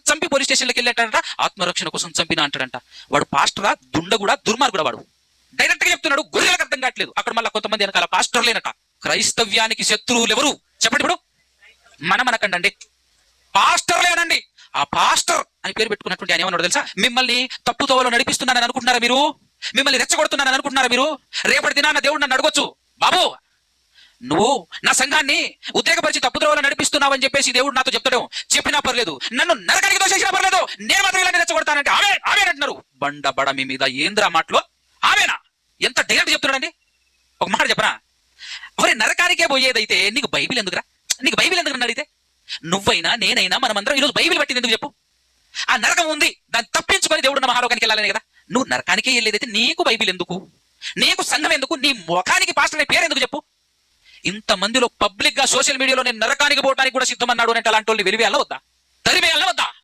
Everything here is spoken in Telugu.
చంపి పోలీస్ స్టేషన్లోకి వెళ్ళాడంట, ఆత్మరక్షణ కోసం చంపినా అంటాడంట. వాడు పాస్టరా, దుండగుడా, దుర్మార్గుడా? వాడు డైరెక్ట్ గా చెప్తున్నాడు, గొర్రెలకు అర్థం కావట్లేదు. అక్కడ మళ్ళీ కొంతమంది వెనకాల పాస్టర్లేనట. క్రైస్తవ్యానికి శత్రువులు ఎవరు చెప్పండి? ఇప్పుడు మనం అనకండి, పాస్టర్లేనండి. ఆ పాస్టర్ అని పేరు పెట్టుకున్నటువంటి ఆయన ఏమన్నాడు తెలుసా? మిమ్మల్ని తప్పుతోవలో నడిపిస్తున్నానని అనుకుంటున్నారా మీరు? మిమ్మల్ని రెచ్చగొడుతున్నానని అనుకుంటున్నారా మీరు? రేపటి దినాన దేవుడు నన్ను అడగొచ్చు, బాబు నువ్వు నా సంఘాన్ని ఉద్రేకపరిచి తప్పుద్రోవలో నడిపిస్తున్నావని చెప్పేసి దేవుడు నాతో చెప్తాడు. చెప్పినా పర్లేదు, నన్ను నరకానికి దోషించినా పర్లేదు, నేను మాత్రం ఇలా రెచ్చగొడతానంటే ఆమె అంటున్నారు. బండ మీ మీద ఏంద్రా మాటలో ఆమెనా? ఎంత డైరెక్ట్ చెప్తున్నాడండి. ఒక మాట చెప్పరా, మరి నరకానికే పోయేదైతే నీకు బైబిల్ ఎందుకురా? నీకు బైబిల్ ఎందుకు అడిగితే, నువ్వైనా నేనైనా మనమందరం ఈరోజు బైబిల్ పట్టింది ఎందుకు చెప్పు? ఆ నరకం ఉంది, దాన్ని తప్పించుకొని దేవుడు నా మహాలోకానికి వెళ్ళాలని కదా. నువ్వు నరకానికే వెళ్ళేదైతే నీకు బైబిల్ ఎందుకు? నీకు సంఘం ఎందుకు? నీ ముఖానికి పాస్టర్ అనే పేరు ఎందుకు చెప్పు? ఇంతమందిలో పబ్లిక్ గా సోషల్ మీడియాలో నేను నరకానికి పోవడానికి కూడా సిద్ధమన్నాడు అంటే అలాంటి వాళ్ళు వెలివేయాలా వద్దా? తరివేయాలా వద్దా?